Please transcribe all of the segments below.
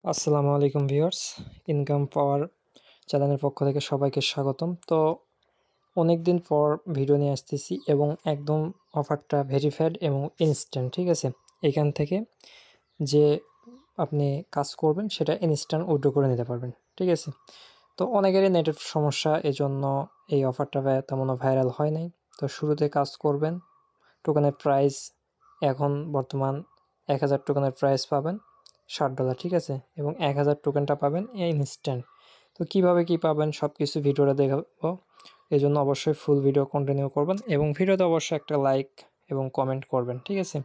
আসসালামু আলাইকুম viewers, income পাওয়ার চ্যানেলের পক্ষ থেকে সবাইকে স্বাগতম। তো অনেকদিন পর ভিডিও নিয়ে আসতেছি এবং একদম অফারটা ভেরিফাইড এবং ইনস্ট্যান্ট, ঠিক আছে। এখান থেকে যে আপনি কাজ করবেন সেটা ইনস্ট্যান্ট উইথড্র করে নিতে পারবেন, ঠিক আছে। তো অনেকেরই নেটের সমস্যা, এজন্য এই অফারটা তেমনও ভাইরাল হয় নাই। তো শুরুতে কাজ করবেন, টোকেনের প্রাইস এখন বর্তমান 1000 টোকেনের প্রাইস পাবেন $60, ঠিক আছে, এবং 1000 টোকেনটা পাবেন ইনস্ট্যান্ট। তো কিভাবে কি পাবেন সব কিছু ভিডিওটা দেখাবো, এই জন্য অবশ্যই ফুল ভিডিও কন্টিনিউ করবেন এবং ভিডিওতে অবশ্যই একটা লাইক এবং কমেন্ট করবেন, ঠিক আছে।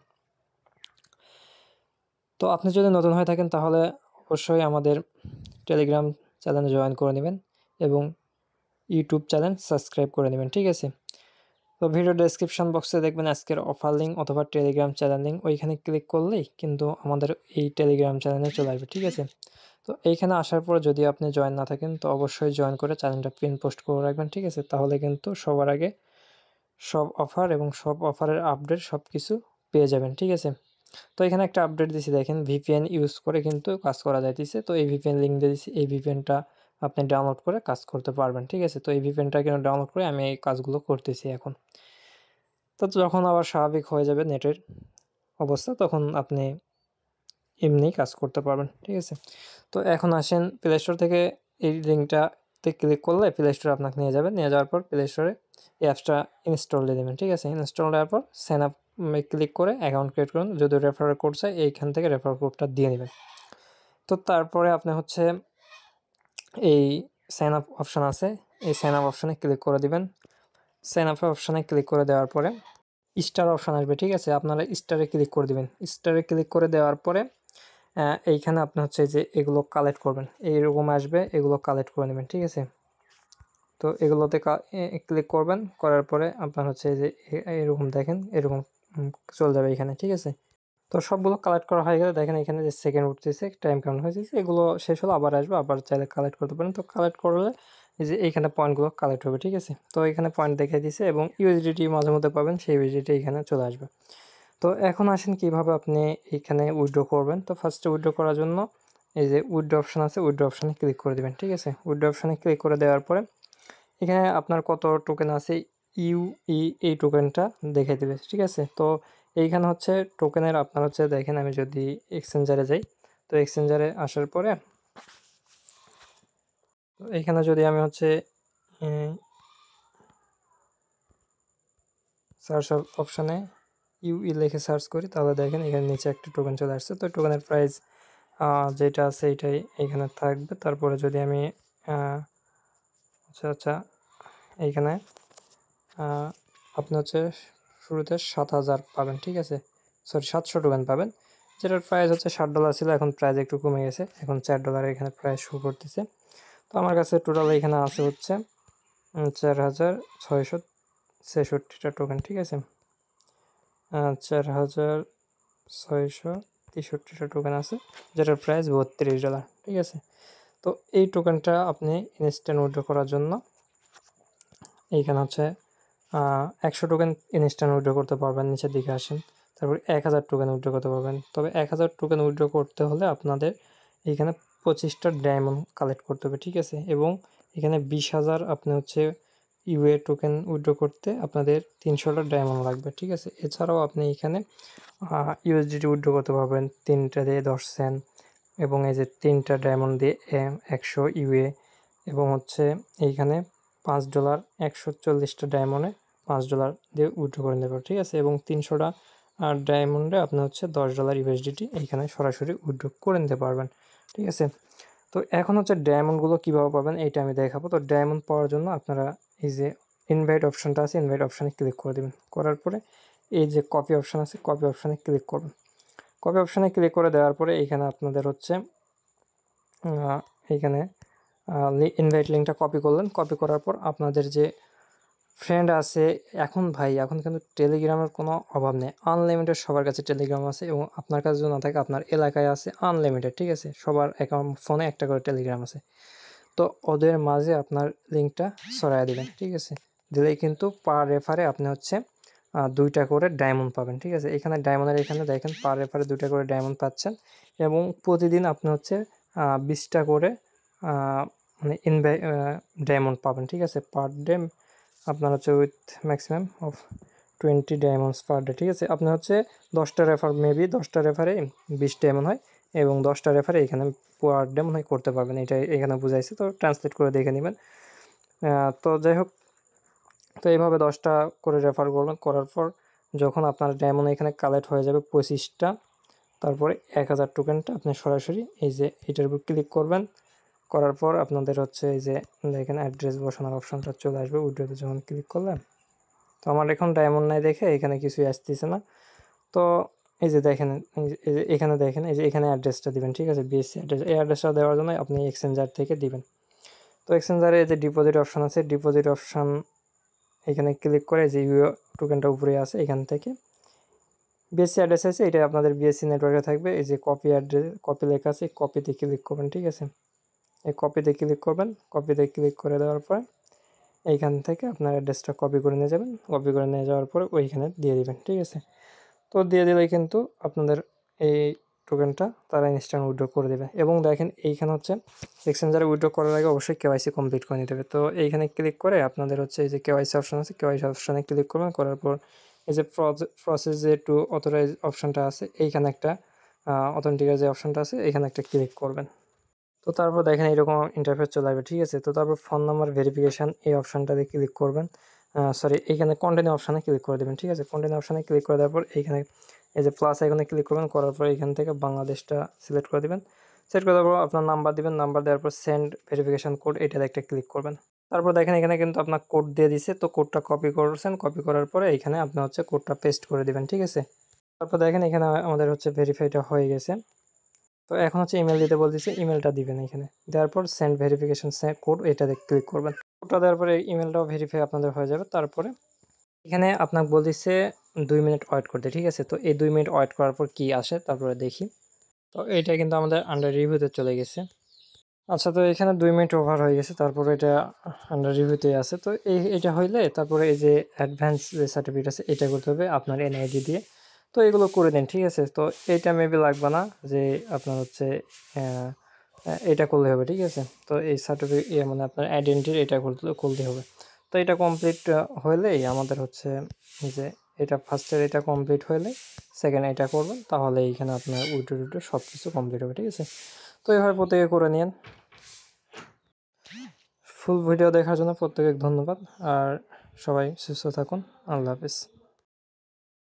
তো আপনি যদি নতুন হয়ে থাকেন তাহলে অবশ্যই আমাদের টেলিগ্রাম চ্যানেলে জয়েন করে নেবেন এবং ইউটিউব চ্যানেল সাবস্ক্রাইব করে নেবেন, ঠিক আছে। তো ভিডিও ডেসক্রিপশন বক্সে দেখবেন আজকের অফার লিঙ্ক অথবা টেলিগ্রাম চ্যানেল লিঙ্ক, ওইখানে ক্লিক করলেই কিন্তু আমাদের এই টেলিগ্রাম চ্যানেলে চলে আসবে, ঠিক আছে। তো এইখানে আসার পর যদি আপনি জয়েন না থাকেন তো অবশ্যই জয়েন করে চ্যানেলটা পিন পোস্ট করে রাখবেন, ঠিক আছে। তাহলে কিন্তু সবার আগে সব অফার এবং সব অফারের আপডেট সব কিছু পেয়ে যাবেন, ঠিক আছে। তো এখানে একটা আপডেট দিছি, দেখেন ভিপিএন ইউজ করে কিন্তু কাজ করা যাইতেছে। তো এই ভিপিএন লিঙ্ক দিয়ে দিছি, এই ভিপিএনটা আপনি ডাউনলোড করে কাজ করতে পারবেন, ঠিক আছে। তো এই ভিপিএনটা কিন্তু ডাউনলোড করে আমি এই কাজগুলো করতেছি এখন। তো যখন আবার স্বাভাবিক হয়ে যাবে নেটের অবস্থা, তখন আপনি এমনি কাজ করতে পারবেন, ঠিক আছে। তো এখন আসেন প্লে স্টোর থেকে, এই লিঙ্কটাতে ক্লিক করলে প্লে স্টোরে আপনাকে নিয়ে যাবে। নিয়ে যাওয়ার পর প্লে স্টোরে এই অ্যাপসটা ইনস্টল দিয়ে দেবেন, ঠিক আছে। ইনস্টল দেওয়ার পর সাইন আপ ক্লিক করে অ্যাকাউন্ট ক্রিয়েট করুন। যদি রেফারেল কোড চাই এইখান থেকে রেফারেল কোডটা দিয়ে নেবেন। তো তারপরে আপনি হচ্ছে এই সাইন আপ অপশান আছে, এই সাইন আপ অপশানে ক্লিক করে দিবেন। সাইন আপ অপশানে ক্লিক করে দেওয়ার পরে স্টার অপশান আসবে, ঠিক আছে। আপনারা স্টারে ক্লিক করে দিবেন। স্টারে ক্লিক করে দেওয়ার পরে এইখানে আপনি হচ্ছে যে এগুলো কালেক্ট করবেন, এইরকম আসবে, এগুলো কালেক্ট করে নেবেন, ঠিক আছে। তো এগুলোতে ক্লিক করবেন, করার পরে আপনার হচ্ছে যে এরকম দেখেন, এরকম চলে যাবে এখানে, ঠিক আছে। তো সবগুলো কালেক্ট করা হয়ে গেলে দেখেন এখানে যে সেকেন্ড উঠতেছে, টাইম কাউন্ট হয়েছে, এগুলো শেষ হলে আবার আসবে, আবার চাইলে কালেক্ট করতে পারেন। তো কালেক্ট করলে এই যে এইখানে পয়েন্টগুলো কালেক্ট হবে, ঠিক আছে। তো এখানে পয়েন্ট দেখে দিছে এবং ইউএসডিটি মাঝে মধ্যে পাবেন, সেই ইউএসডিটি এখানে চলে আসবে। তো এখন আসেন কিভাবে আপনি এখানে উইথড্র করবেন। তো ফার্স্টে উইথড্র করার জন্য এই যে উইথড্র অপশান আছে, উইথড্র অপশানে ক্লিক করে দেবেন, ঠিক আছে। উইথড্র অপশানে ক্লিক করে দেওয়ার পরে এখানে আপনার কত টোকেন আছে এই টোকেনটা দেখে দেবে, ঠিক আছে। তো এইখানে হচ্ছে টোকেনের আপনার হচ্ছে দেখেন, আমি যদি এক্সচেঞ্জারে যাই, তো এক্সচেঞ্জারে আসার পরে এইখানে যদি আমি হচ্ছে সার্চ অপশানে লিখে সার্চ করি, তাহলে দেখেন এখানে নিচে একটা টোকেন চলে আসছে। তো টোকেনের প্রাইস যেটা আছে এটাই এইখানে থাকবে। তারপরে যদি আমি আচ্ছা এইখানে আপনি হচ্ছে শুরুতে 7000 পাবেন, ঠিক আছে, সরি 700 টোকেন পাবেন, যেটার প্রাইস হচ্ছে $60 ছিল, এখন প্রাইস একটু কমে গেছে, এখন $4 এখানে প্রাইস শো করতেছে। তো আমার কাছে টোটাল এখানে আছে হচ্ছে 4663টা টোকেন, ঠিক আছে। 4663টা টোকেন আছে, যেটার প্রাইস $32, ঠিক আছে। তো এই টোকেনটা আপনি ইনস্ট্যান্ট উইথড্র করার জন্য এইখানে হচ্ছে 100 টোকেন ইনস্ট্যান্ট উইথড্র করতে পারবেন, নিচের দিকে আসেন। তারপর 1000 টোকেন উইথড্র করতে পারবেন। তবে 1000 টোকেন উইথড্র করতে হলে আপনাদের এইখানে 25টা ডায়মন্ড কালেক্ট করতে হবে, ঠিক আছে। এবং এখানে 20,000 আপনি হচ্ছে ইউএ টোকেন উইথড্র করতে আপনাদের 300টা ডায়মন্ড লাগবে, ঠিক আছে। এছাড়াও আপনি এখানে ইউএসডিটি উইথড্র করতে পারবেন 3টা দিয়ে 10 সেন্ট, এবং এই যে 3টা ডায়মন্ড দিয়ে 100 ইউএ, এবং হচ্ছে এইখানে $5 140টা ডায়মন্ডে $5 দিয়ে উইথড্র করে নেবেন, ঠিক আছে। এবং 300টা ডায়মন্ডে আপনি হচ্ছে $10 ইউএসডিটি এইখানে সরাসরি উইথড্র করে নিতে পারবেন, ঠিক আছে। তো এখন হচ্ছে ডায়মন্ডগুলো কীভাবে পাবেন এইটা আমি দেখাবো। তো ডায়মন্ড পাওয়ার জন্য আপনারা এই যে ইনভাইট অপশানটা আছে, ইনভাইট অপশানে ক্লিক করে দেবেন। করার পরে এই যে কপি অপশান আছে, কপি অপশানে ক্লিক করবেন। কপি অপশানে ক্লিক করে দেওয়ার পরে এইখানে আপনাদের হচ্ছে এইখানে ইনভাইট লিঙ্কটা কপি করলেন। কপি করার পর আপনাদের যে ফ্রেন্ড আছে, এখন কিন্তু টেলিগ্রামের কোনো অভাব নেই, আনলিমিটেড সবার কাছে টেলিগ্রাম আছে, এবং আপনার কাছে যদি না থাকে আপনার এলাকায় আছে আনলিমিটেড, ঠিক আছে। সবার অ্যাকাউন্ট ফোনে একটা করে টেলিগ্রাম আছে। তো ওদের মাঝে আপনার লিঙ্কটা ছড়াই দেবেন, ঠিক আছে। দিলেই কিন্তু পার রেফারে আপনি হচ্ছে 2টা করে ডায়মন্ড পাবেন, ঠিক আছে। এখানে ডায়মন্ডের এখানে দেখেন পার রেফারে 2টা করে ডায়মন্ড পাচ্ছেন, এবং প্রতিদিন আপনি হচ্ছে 20টা করে মানে ডায়মন্ড পাবেন, ঠিক আছে। পার ডে আপনার হচ্ছে with maximum of 20 diamonds per day, ঠিক আছে। আপনার হচ্ছে 10টা রেফার, মেবি 10টা রেফারে 20 ডায়মন্ড হয়, এবং 10টা রেফারে এখানে পার ডে মনে হয় করতে পারবেন, এটা এখানে বুঝাইছে, তো ট্রান্সলেট করে দেখে নেবেন। তো যাই হোক, তো এইভাবে 10টা করে রেফার করবেন, করার পর যখন আপনার ডায়মন্ড এখানে কালেক্ট হয়ে যাবে 25টা, তারপরে 1000 টোকেনটা আপনি সরাসরি এই যে এটার উপর ক্লিক করবেন। করার পর আপনাদের হচ্ছে এই যে দেখেন অ্যাড্রেস বসানোর অপশনটা চলে আসবে। উইড্রোতে যখন ক্লিক করলেন, তো আমার এখন ডায়মন্ড নাই দেখে এখানে কিছুই আসতেছে না। তো এই যে দেখেন, এই যে এখানে দেখেন, এই যে এখানে অ্যাড্রেসটা দিবেন, ঠিক আছে, বিএসসি অ্যাড্রেস। এই অ্যাড্রেসটা দেওয়ার জন্য আপনি এক্সচেঞ্জার থেকে দিবেন। তো এক্সচেঞ্জারে যে ডিপোজিট অপশন আছে, ডিপোজিট অপশন এখানে ক্লিক করে যে ইউ টোকেনটা উপরে আছে, এখান থেকে বিএসসি অ্যাড্রেস আছে, এটা আপনাদের বিএসসি নেটওয়ার্কে থাকবে। এই যে কপি অ্যাড্রেস, কপি লেখা আছে, কপিতে ক্লিক করবেন, ঠিক আছে। এই কপিতে ক্লিক করবেন, কপিতে ক্লিক করে দেওয়ার পরে এইখান থেকে আপনার অ্যাড্রেসটা কপি করে নিয়ে যাবেন। কপি করে নিয়ে যাওয়ার পরে ওইখানে দিয়ে দিবেন, ঠিক আছে। তো দিয়ে দিলে কিন্তু আপনাদের এই টোকেনটা তারা ইনস্ট্যান্ট উইথড্র করে দেবে। এবং দেখেন এইখানে হচ্ছে এক্সচেঞ্জারে উইথড্র করার আগে অবশ্যই কেওয়াইসি কমপ্লিট করে নিতে হবে। তো এইখানে ক্লিক করে আপনাদের হচ্ছে এই যে কেওয়াইসি অপশন আছে, কেওয়াইসি অপশনে ক্লিক করবেন। করার পর এই যে প্রসেস যে টু অথরাইজ অপশনটা আছে, এইখানে একটা অথেন্টিকের যে অপশনটা আছে, এখানে একটা ক্লিক করবেন। তো তারপর দেখেন এরকম ইন্টারফেস চলে আসবে, ঠিক আছে। তো তারপর ফোন নাম্বার ভেরিফিকেশান এই অপশানটাতে ক্লিক করবেন। সরি, এইখানে কন্টিনিউ অপশানে ক্লিক করে দেবেন, ঠিক আছে। কন্টিনিউ অপশানে ক্লিক করে দেওয়ার পর এইখানে এই যে প্লাস আইকনে ক্লিক করবেন। করার পর এখান থেকে বাংলাদেশটা সিলেক্ট করে দেবেন। সিলেক্ট করে দেওয়ার পর আপনার নাম্বার দিবেন। নাম্বার দেওয়ার পর সেন্ড ভেরিফিকেশান কোড, এটাতে একটা ক্লিক করবেন। তারপর দেখেন এখানে কিন্তু আপনার কোড দিয়ে দিছে, তো কোডটা কপি করছেন। কপি করার পরে এখানে আপনি হচ্ছে কোডটা পেস্ট করে দিবেন, ঠিক আছে। তারপর দেখেন এখানে আমাদের হচ্ছে ভেরিফাইটা হয়ে গেছে। তো এখন হচ্ছে ইমেল দিতে বলতেছে, ইমেলটা দিবেন এখানে। দেওয়ার পর সেন্ড ভেরিফিকেশন কোড, এটাতে ক্লিক করবেন। কোডটা দেওয়ার পরে ইমেলটাও ভেরিফাই আপনাদের হয়ে যাবে। তারপরে এখানে আপনাকে বলতেছে 2 মিনিট ওয়েট করতে, ঠিক আছে। তো এই 2 মিনিট ওয়েট করার পর কি আসে তারপরে দেখি। তো এইটা কিন্তু আমাদের আন্ডার রিভিউতে চলে গেছে। আচ্ছা, তো এখানে 2 মিনিট ওভার হয়ে গেছে, তারপরে এটা আন্ডার রিভিউতে আছে। তো এটা হইলে তারপরে এই যে অ্যাডভান্স যে সার্টিফিকেট আছে, এটা করতে হবে আপনার এনআইডি দিয়ে। তো এগুলো করে দিন, ঠিক আছে। তো এইটা মেবি লাগবে না, যে আপনার হচ্ছে এটা করলে হবে, ঠিক আছে। তো এই সার্টিফিকেট মানে আপনার আইডেন্টিটির এটা খুলতে হবে। তো এটা কমপ্লিট হলেই আমাদের হচ্ছে যে এটা ফার্স্টের এটা কমপ্লিট হলে সেকেন্ড এটা করবেন, তাহলে এইখানে আপনার উইড্রো সব কিছু কমপ্লিট হবে, ঠিক আছে। তো এইভাবে প্রত্যেকে করে নিন। ফুল ভিডিও দেখার জন্য প্রত্যেকে ধন্যবাদ, আর সবাই সুস্থ থাকুন। আল্লাহ হাফিজ।